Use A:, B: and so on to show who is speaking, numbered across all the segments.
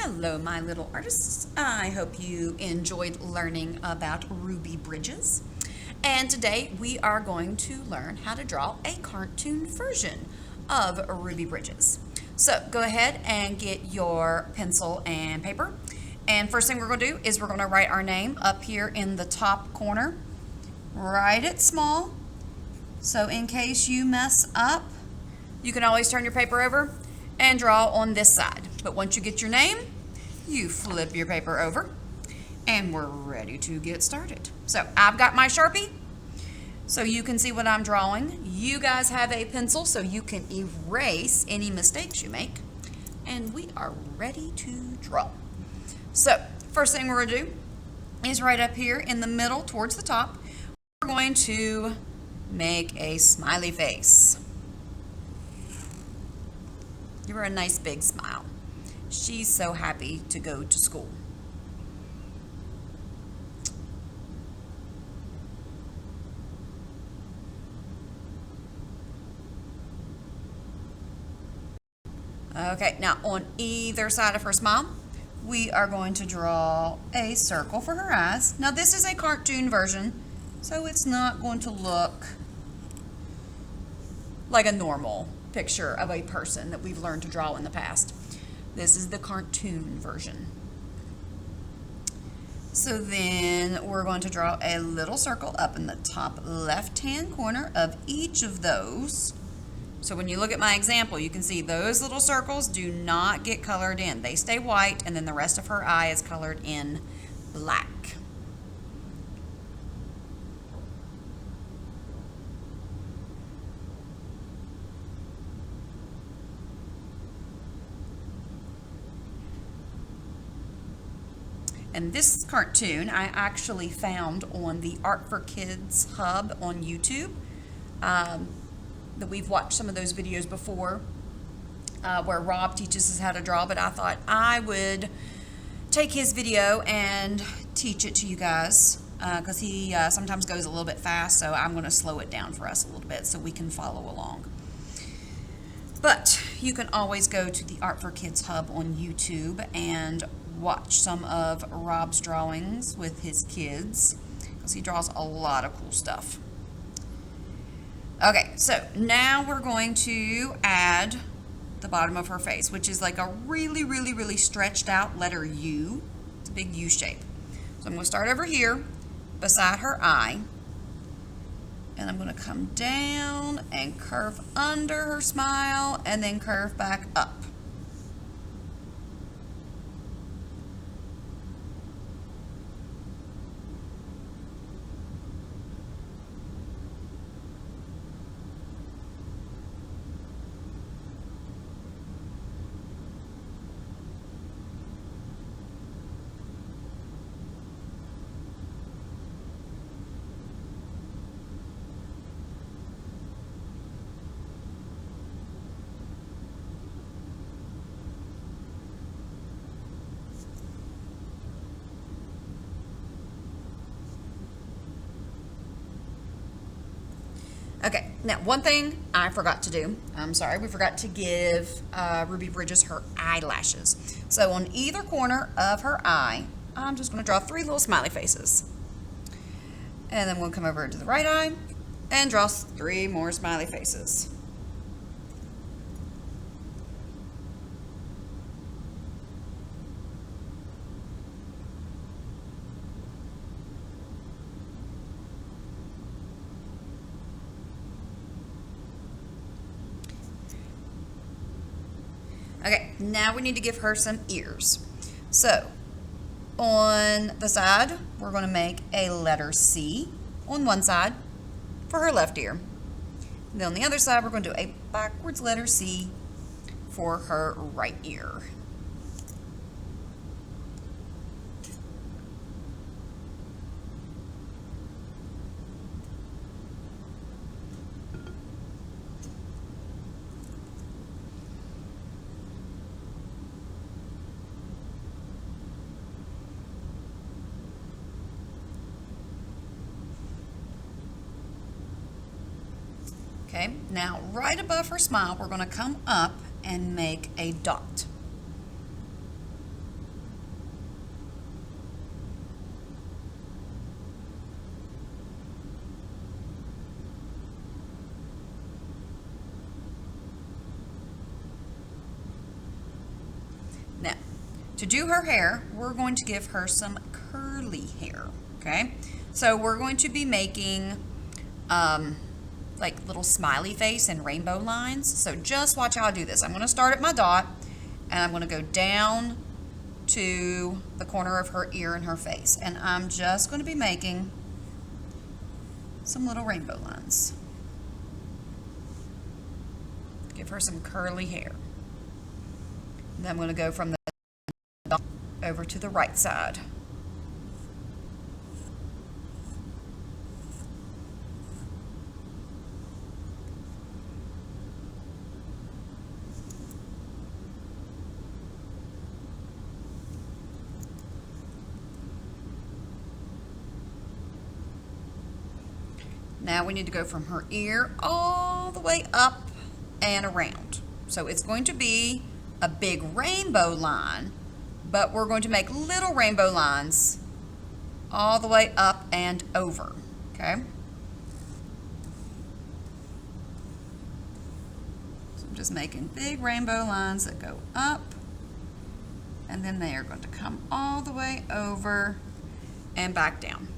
A: Hello, my little artists. I hope you enjoyed learning about Ruby Bridges. And today we are going to learn how to draw a cartoon version of Ruby Bridges. So go ahead and get your pencil and paper. And first thing we're going to do is we're going to write our name up here in the top corner. Write it small, so in case you mess up, you can always turn your paper over and draw on this side. But once you get your name, you flip your paper over and we're ready to get started. So I've got my Sharpie so you can see what I'm drawing. You guys have a pencil so you can erase any mistakes you make. And we are ready to draw. So first thing we're going to do is right up here in the middle towards the top, we're going to make a smiley face. Give her a nice big smile. She's so happy to go to school. Okay, now on either side of her smile, we are going to draw a circle for her eyes. Now this is a cartoon version, so it's not going to look like a normal picture of a person that we've learned to draw in the past. This is the cartoon version. So then we're going to draw a little circle up in the top left-hand corner of each of those. So when you look at my example, you can see those little circles do not get colored in. They stay white, and then the rest of her eye is colored in black. And this cartoon I actually found on the Art for Kids hub on YouTube. That we've watched some of those videos before where Rob teaches us how to draw, but I thought I would take his video and teach it to you guys because he sometimes goes a little bit fast, so I'm going to slow it down for us a little bit so we can follow along. But you can always go to the Art for Kids hub on YouTube and watch some of Rob's drawings with his kids because he draws a lot of cool stuff. Okay, so now we're going to add the bottom of her face, which is like a really, really, really stretched out letter U. It's a big U shape. So I'm going to start over here beside her eye, and I'm going to come down and curve under her smile and then curve back up. Okay, now one thing I forgot to do, I'm sorry, we forgot to give Ruby Bridges her eyelashes. So on either corner of her eye, I'm just going to draw 3 little smiley faces. And then we'll come over to the right eye and draw 3 more smiley faces. Okay, now we need to give her some ears. So, on the side, we're going to make a letter C on one side for her left ear. And then on the other side, we're going to do a backwards letter C for her right ear. Okay, now right above her smile, we're going to come up and make a dot. Now, to do her hair, we're going to give her some curly hair, okay? So we're going to be making like little smiley face and rainbow lines. So just watch how I do this. I'm going to start at my dot, and I'm going to go down to the corner of her ear and her face. And I'm just going to be making some little rainbow lines. Give her some curly hair. And then I'm going to go from the dot over to the right side. Now we need to go from her ear all the way up and around. So it's going to be a big rainbow line, but we're going to make little rainbow lines all the way up and over, okay? So I'm just making big rainbow lines that go up, and then they are going to come all the way over and back down.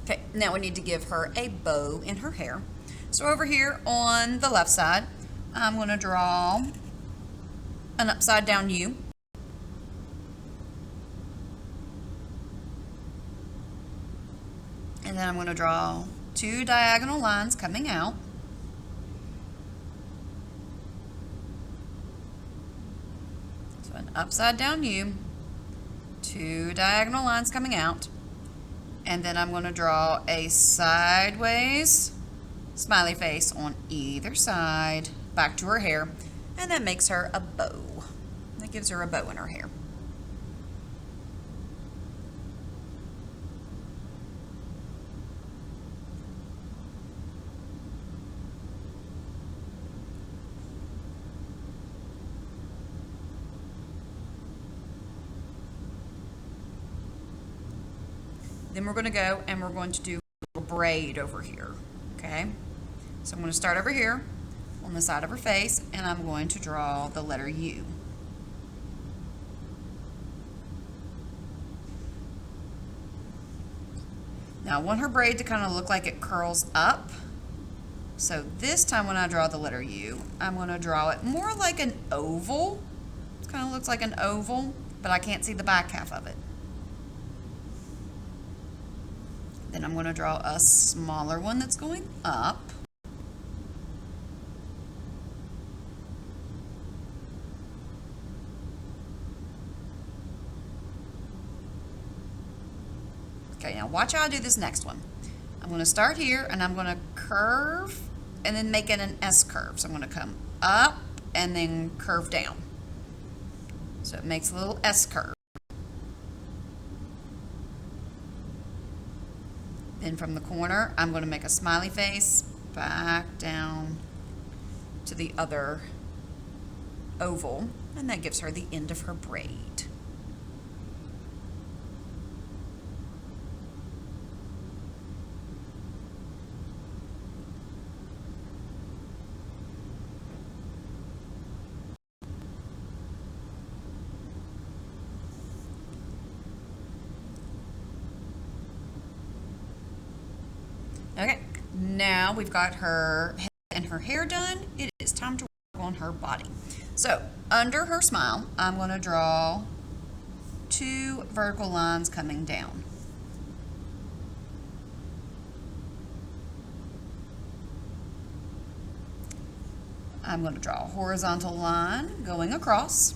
A: Okay, now we need to give her a bow in her hair. So over here on the left side, I'm going to draw an upside down U. And then I'm going to draw 2 diagonal lines coming out. So an upside down U, 2 diagonal lines coming out. And then I'm going to draw a sideways smiley face on either side back to her hair, and that makes her a bow. That gives her a bow in her hair. Then we're going to go and we're going to do a little braid over here, okay? So I'm going to start over here on the side of her face, and I'm going to draw the letter U. Now I want her braid to kind of look like it curls up. So this time when I draw the letter U, I'm going to draw it more like an oval. It kind of looks like an oval, but I can't see the back half of it. Then I'm going to draw a smaller one that's going up. Okay, now watch how I do this next one. I'm going to start here and I'm going to curve and then make it an S curve. So I'm going to come up and then curve down. So it makes a little S curve. Then from the corner, I'm going to make a smiley face back down to the other oval, and that gives her the end of her braid. Okay, now we've got her head and her hair done. It is time to work on her body. So under her smile, I'm going to draw 2 vertical lines coming down. I'm going to draw a horizontal line going across.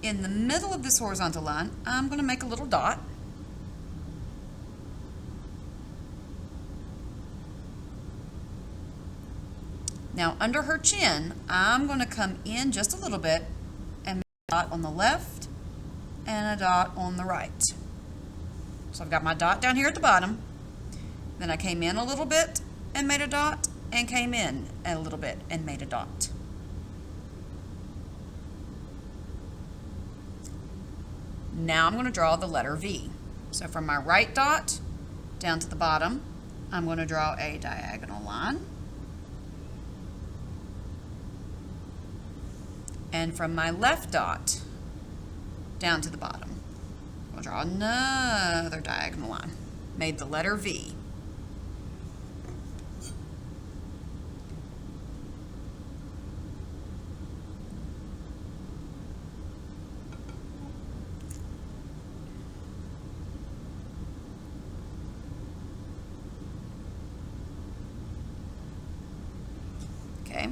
A: In the middle of this horizontal line, I'm going to make a little dot. Now under her chin, I'm going to come in just a little bit and make a dot on the left and a dot on the right. So I've got my dot down here at the bottom. Then I came in a little bit and made a dot, and came in a little bit and made a dot. Now I'm going to draw the letter V. So from my right dot down to the bottom, I'm going to draw a diagonal line. And from my left dot down to the bottom, I'll draw another diagonal line. Made the letter V. Okay,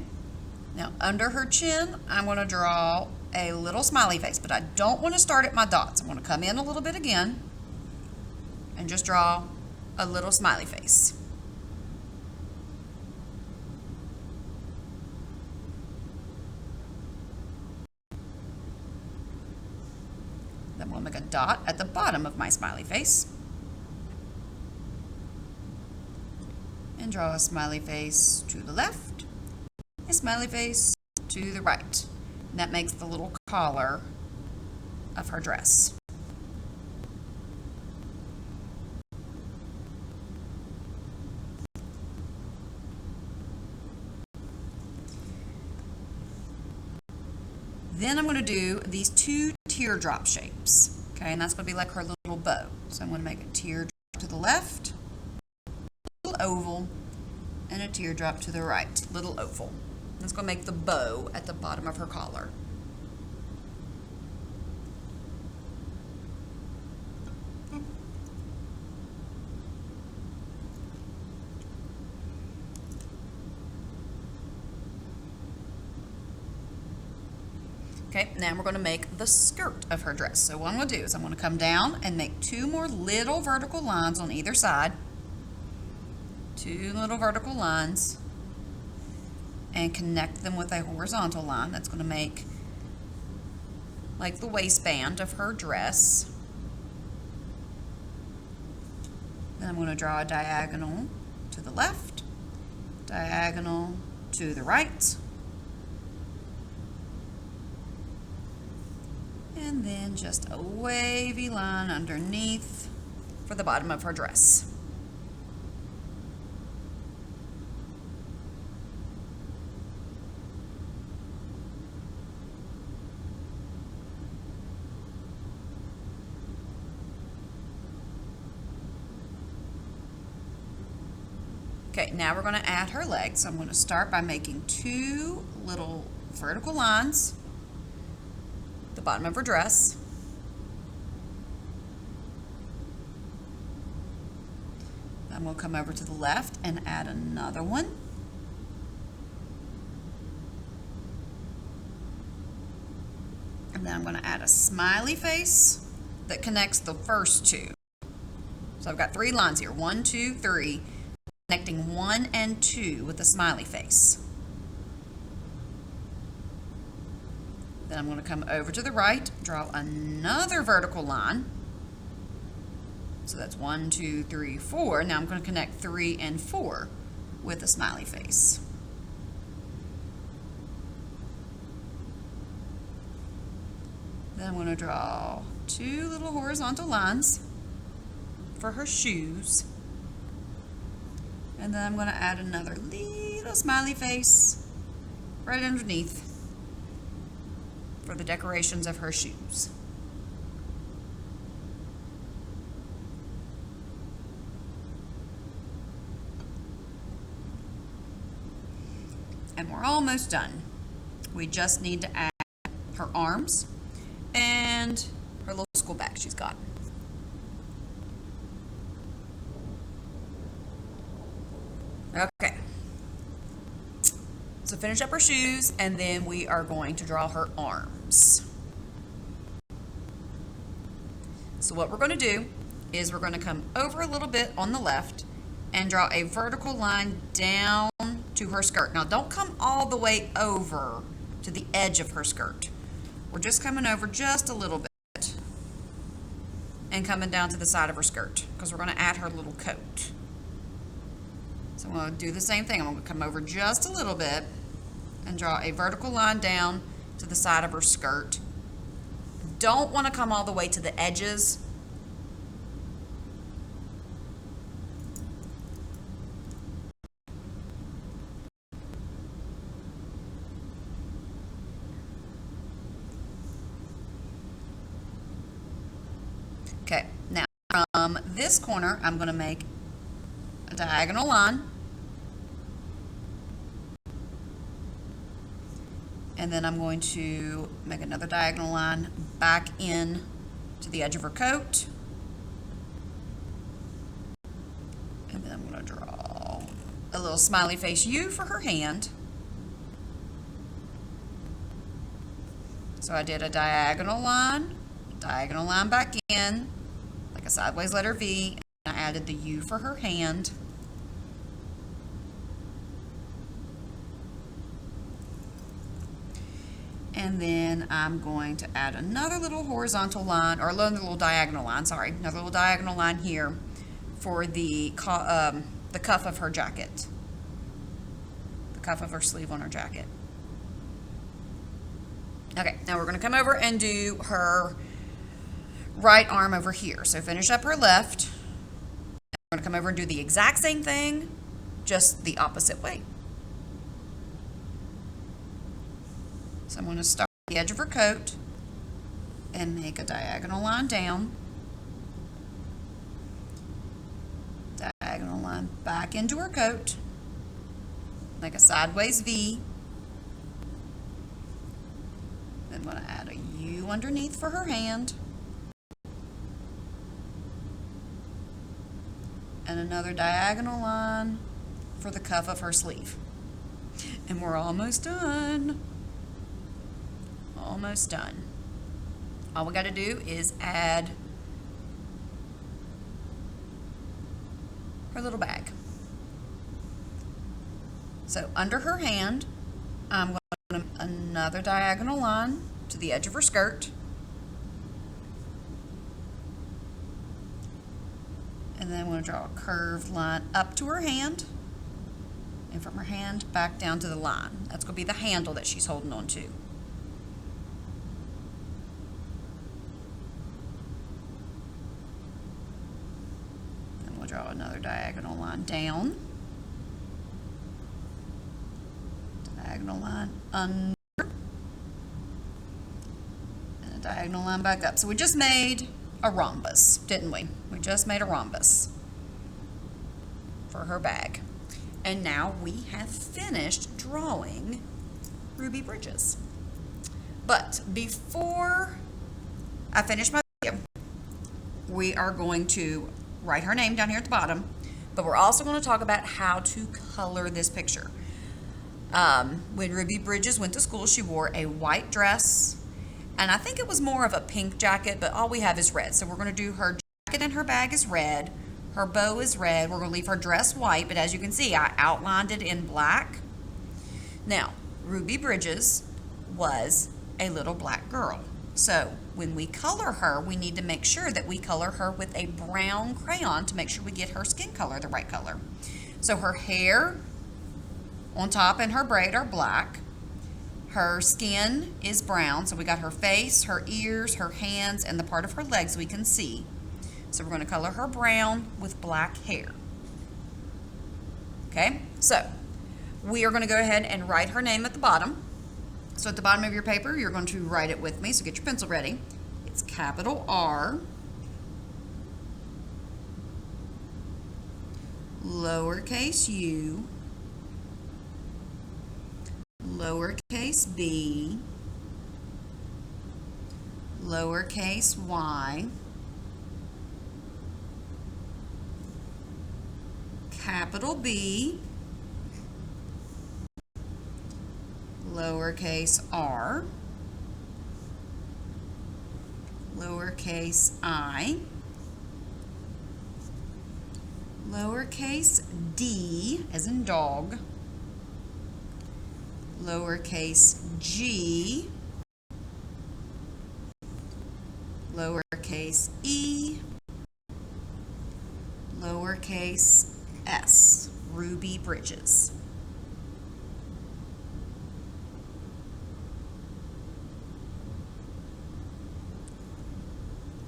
A: now under her chin, I'm going to draw a little smiley face, but I don't want to start at my dots. I'm going to come in a little bit again and just draw a little smiley face. Then we'll make a dot at the bottom of my smiley face and draw a smiley face to the left, a smiley face to the right. And that makes the little collar of her dress. Then I'm going to do these two teardrop shapes. Okay, and that's going to be like her little bow. So I'm going to make a teardrop to the left, a little oval, and a teardrop to the right, little oval. That's going to make the bow at the bottom of her collar. Okay, now we're going to make the skirt of her dress. So what I'm going to do is I'm going to come down and make two more little vertical lines on either side. Two little vertical lines. And connect them with a horizontal line that's going to make like the waistband of her dress. Then I'm going to draw a diagonal to the left, diagonal to the right, and then just a wavy line underneath for the bottom of her dress. Okay, now we're going to add her legs. So I'm going to start by making two little vertical lines at the bottom of her dress. I'm going to come over to the left and add another one. And then I'm going to add a smiley face that connects the first two. So I've got three lines here, 1, 2, 3. Connecting 1 and 2 with a smiley face. Then I'm going to come over to the right, draw another vertical line. So that's 1, 2, 3, 4. Now I'm going to connect 3 and 4 with a smiley face. Then I'm going to draw two little horizontal lines for her shoes. And then I'm going to add another little smiley face right underneath for the decorations of her shoes. And we're almost done. We just need to add her arms and her little school bag she's got. Okay, so finish up her shoes, and then we are going to draw her arms. So what we're going to do is we're going to come over a little bit on the left and draw a vertical line down to her skirt. Now don't come all the way over to the edge of her skirt. We're just coming over just a little bit and coming down to the side of her skirt because we're going to add her little coat. So I'm going to do the same thing. I'm going to come over just a little bit and draw a vertical line down to the side of her skirt. Don't want to come all the way to the edges. Okay, now from this corner, I'm going to make a diagonal line. And then I'm going to make another diagonal line back in to the edge of her coat. And then I'm going to draw a little smiley face U for her hand. So I did a diagonal line back in, like a sideways letter V, and I added the U for her hand. And then I'm going to add another little horizontal line, or another little diagonal line, sorry, another little diagonal line here for the cuff of her jacket, the cuff of her sleeve on her jacket. Okay, now we're going to come over and do her right arm over here. So finish up her left. We're going to come over and do the exact same thing, just the opposite way. So I'm going to start at the edge of her coat and make a diagonal line down. Diagonal line back into her coat. Make a sideways V. Then I'm going to add a U underneath for her hand. And another diagonal line for the cuff of her sleeve. And we're almost done. Almost done. All we got to do is add her little bag. So under her hand, I'm going to do another diagonal line to the edge of her skirt. And then I'm going to draw a curved line up to her hand, and from her hand back down to the line. That's going to be the handle that she's holding on to. And we'll draw another diagonal line down. Diagonal line under. And a diagonal line back up. So we just made a rhombus, didn't we? We just made a rhombus for her bag. And now we have finished drawing Ruby Bridges. But before I finish my video, we are going to write her name down here at the bottom, but we're also going to talk about how to color this picture. When Ruby Bridges went to school, she wore a white dress, and I think it was more of a pink jacket, but all we have is red. So we're going to do her jacket and her bag is red. Her bow is red. We're going to leave her dress white, but as you can see, I outlined it in black. Now, Ruby Bridges was a little black girl. So when we color her, we need to make sure that we color her with a brown crayon to make sure we get her skin color the right color. So her hair on top and her braid are black. Her skin is brown, so we got her face, her ears, her hands, and the part of her legs we can see. So we're going to color her brown with black hair. Okay, so we are going to go ahead and write her name at the bottom. So at the bottom of your paper, you're going to write it with me, so get your pencil ready. It's capital R, lowercase u, lowercase b, lowercase y, capital B, lowercase r, lowercase I, lowercase d as in dog, lowercase g, lowercase e, lowercase s, Ruby Bridges.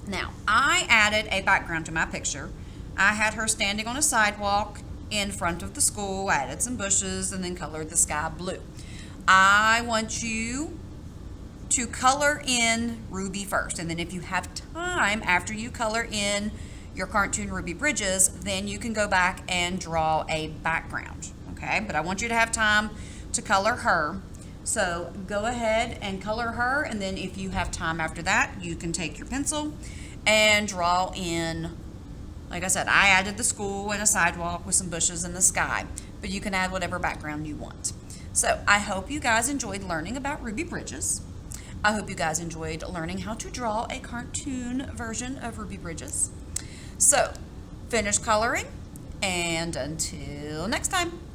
A: Now, I added a background to my picture. I had her standing on a sidewalk in front of the school, added some bushes, and then colored the sky blue. I want you to color in Ruby first, and then if you have time after you color in your cartoon Ruby Bridges, then you can go back and draw a background, okay? But I want you to have time to color her. So go ahead and color her, and then if you have time after that, you can take your pencil and draw in, like I said, I added the school and a sidewalk with some bushes in the sky, but you can add whatever background you want. So I hope you guys enjoyed learning about Ruby Bridges. I hope you guys enjoyed learning how to draw a cartoon version of Ruby Bridges. So finish coloring, and until next time.